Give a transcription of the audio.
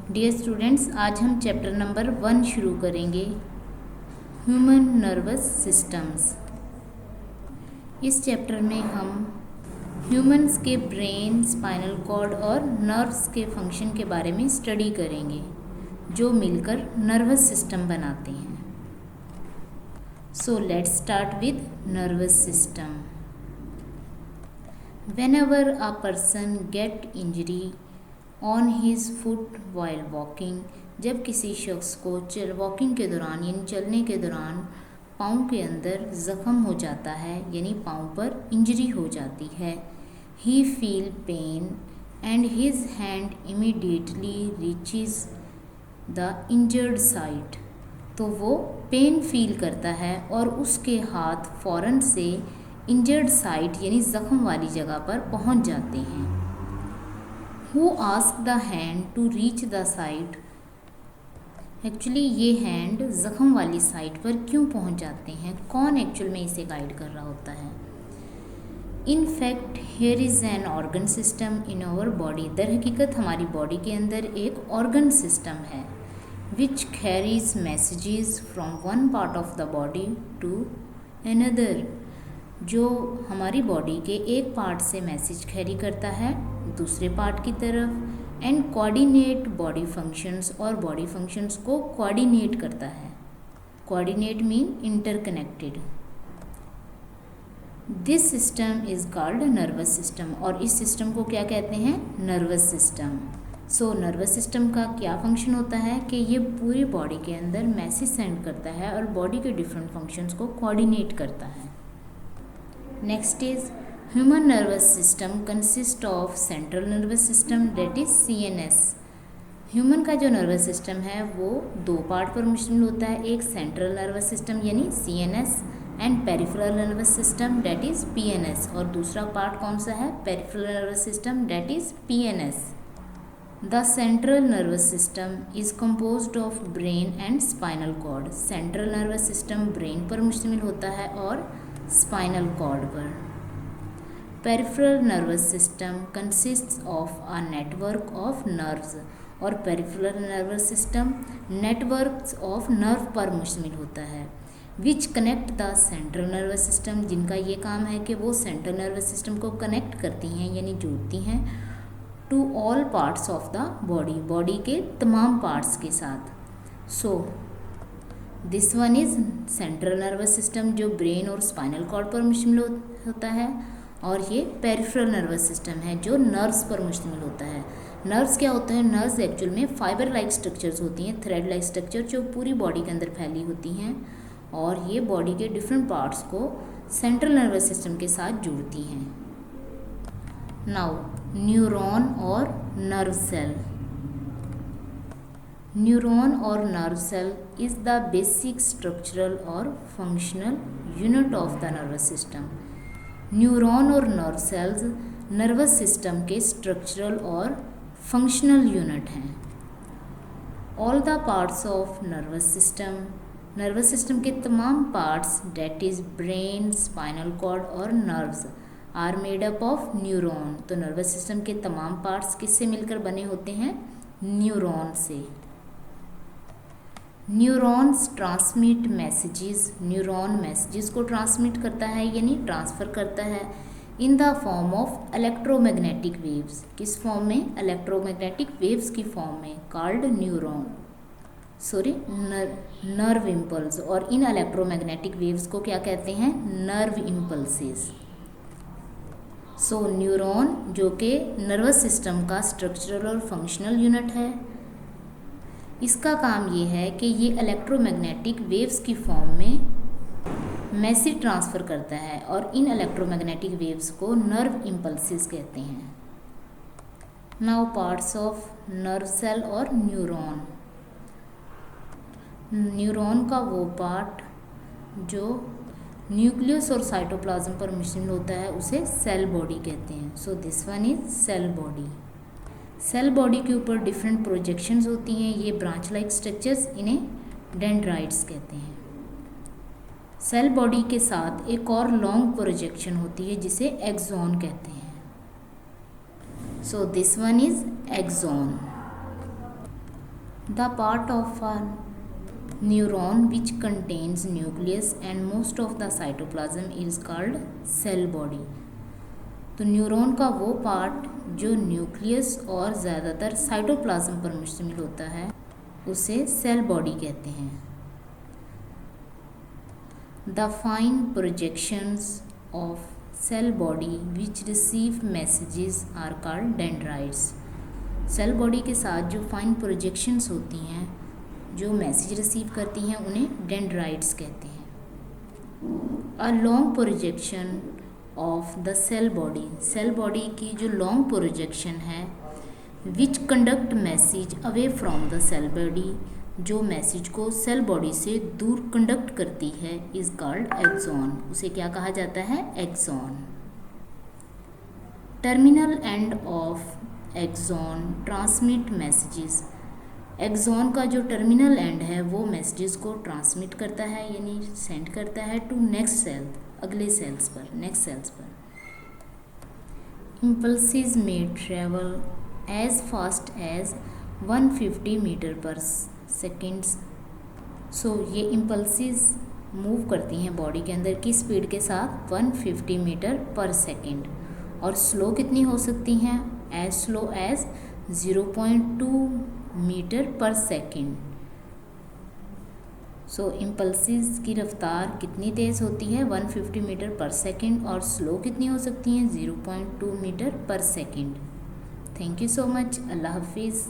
Dear students, आज हम chapter number 1 शुरू करेंगे, ह्यूमन नर्वस सिस्टम्स। इस चैप्टर में हम ह्यूमंस के ब्रेन, स्पाइनल कॉर्ड और नर्व्स के फंक्शन के बारे में स्टडी करेंगे, जो मिलकर नर्वस सिस्टम बनाते हैं। So let's start with nervous system. Whenever a person get injury on his foot while walking, जब किसी शख्स को वॉकिंग के दौरान यानी चलने के दौरान पाँव के अंदर ज़ख़म हो जाता है यानी पाँव पर इंजरी हो जाती है, he feel pain and his hand immediately reaches the injured site। तो वो पेन फील करता है और उसके हाथ फ़ौरन से इंजर्ड साइट यानी ज़ख़म वाली जगह पर पहुंच जाते हैं। Who ask the hand to reach the site, actually ये हैंड ज़ख़म वाली साइट पर क्यों पहुंच जाते हैं, कौन एक्चुअल में इसे गाइड कर रहा होता है। In fact here is an organ system in our body, दर हकीकत हमारी बॉडी के अंदर एक ऑर्गन सिस्टम है which carries messages from one part of the body to another, जो हमारी बॉडी के एक पार्ट से मैसेज कैरी करता है दूसरे पार्ट की तरफ, एंड कोऑर्डिनेट बॉडी फंक्शंस, और बॉडी फंक्शंस को कोऑर्डिनेट करता है। Coordinate mean interconnected. This system is called nervous system, और इस सिस्टम को क्या कहते हैं, nervous system. So nervous system का क्या फंक्शन होता है कि ये पूरी बॉडी के अंदर मैसेज सेंड करता है और बॉडी के डिफरेंट फंक्शंस को कोऑर्डिनेट करता है। Next is human nervous system consist of central nervous system that is CNS। Human का जो नर्वस सिस्टम है वो दो पार्ट पर मुश्तमिल होता है, एक सेंट्रल नर्वस सिस्टम यानी CNS and peripheral nervous system that is PNS, और दूसरा पार्ट कौन सा है, peripheral nervous system that is PNS। The central nervous system is composed of brain and spinal cord. Central nervous system brain पर मुश्तमिल होता है और स्पाइनल कॉर्ड पर। Peripheral nervous system consists of a network of nerves, और peripheral nervous system networks of nerve पर मुश्तमिल होता है, which connect the central nervous system, जिनका ये काम है कि वो सेंट्रल नर्वस सिस्टम को कनेक्ट करती हैं यानी जोड़ती हैं, to all parts of the body, body के तमाम पार्ट्स के साथ। So this one is central nervous system जो ब्रेन और स्पाइनल कॉर्ड पर मुश्तमिल होता है, और ये पेरिफेरल नर्वस सिस्टम है जो नर्व्स पर मुश्तमिल होता है। नर्व्स क्या होता है, नर्व्स एक्चुअल में फाइबर लाइक स्ट्रक्चर्स होती हैं, थ्रेड लाइक स्ट्रक्चर जो पूरी बॉडी के अंदर फैली होती हैं, और ये बॉडी के डिफरेंट पार्ट्स को सेंट्रल नर्वस सिस्टम के साथ जोड़ती हैं। नाउ न्यूरॉन और नर्व सेल। न्यूरॉन और nerve cell is the basic structural और functional unit of the nervous system. Neuron और नर्व सेल्स नर्वस सिस्टम के स्ट्रक्चरल और फंक्शनल यूनिट हैं। All the parts of nervous system के तमाम parts that is brain, spinal cord और nerves are made up of neuron. तो nervous system के तमाम पार्ट्स किससे मिलकर बने होते हैं, न्यूरॉन से। Neurons transmit messages, neuron messages को ट्रांसमिट करता है यानी ट्रांसफ़र करता है in the form of electromagnetic waves. किस फॉर्म में, इलेक्ट्रोमैग्नेटिक वेव्स की फॉर्म में, कॉल्ड नर्व इम्पल्स, और इन इलेक्ट्रोमैग्नेटिक वेव्स को क्या कहते हैं, नर्व इम्पल्सेस। सो न्यूरॉन जो कि नर्वस सिस्टम का स्ट्रक्चरल और फंक्शनल यूनिट है, इसका काम ये है कि ये इलेक्ट्रोमैग्नेटिक वेव्स की फॉर्म में मैसेज ट्रांसफ़र करता है, और इन इलेक्ट्रोमैग्नेटिक वेव्स को नर्व इम्पल्सेस कहते हैं। Now parts of nerve cell और न्यूरॉन। न्यूरॉन का वो पार्ट जो न्यूक्लियस और साइटोप्लाज्म पर मुश्तमिल होता है उसे सेल बॉडी कहते हैं। So this one is cell body. Cell body के ऊपर डिफरेंट प्रोजेक्शंस होती हैं, ये ब्रांच लाइक स्ट्रक्चर्स, इन्हें डेंड्राइट्स कहते हैं। सेल बॉडी के साथ एक और लॉन्ग प्रोजेक्शन होती है जिसे एक्सॉन कहते हैं। So this one is axon. The part of a neuron which contains nucleus and most of the cytoplasm is called cell body. तो न्यूरॉन का वो पार्ट जो न्यूक्लियस और ज़्यादातर साइटोप्लाज्म पर मुश्तमिल होता है उसे सेल बॉडी कहते हैं। The fine projections of cell body which receive messages are called dendrites. Cell body के साथ जो फाइन प्रोजेक्शंस होती हैं जो मैसेज रिसीव करती हैं उन्हें डेंड्राइट्स कहते हैं। A long projection of the cell body की जो लॉन्ग प्रोजेक्शन है which conduct message away from the cell body, जो मैसेज को सेल बॉडी से दूर कंडक्ट करती है, इज कॉल्ड एक्सॉन। उसे क्या कहा जाता है? Axon. Terminal end of axon transmit messages. Axon का जो टर्मिनल एंड है वो मैसेजेस को ट्रांसमिट करता है यानी सेंड करता है टू नेक्स्ट सेल, अगले सेल्स पर, नेक्स्ट सेल्स पर। इम्पल्सेस में travel as fast as 150 metre per seconds. So ये इम्पल्सेस मूव करती हैं बॉडी के अंदर की स्पीड के साथ 150 मीटर पर सेकेंड, और स्लो कितनी हो सकती हैं? As slow as 0.2 meter per second. सो इम्पल्सेस की रफ्तार कितनी तेज़ होती है? 150 मीटर पर सेकेंड, और स्लो कितनी हो सकती हैं? 0.2 meter per second. Thank you so much. अल्लाह हाफिज़।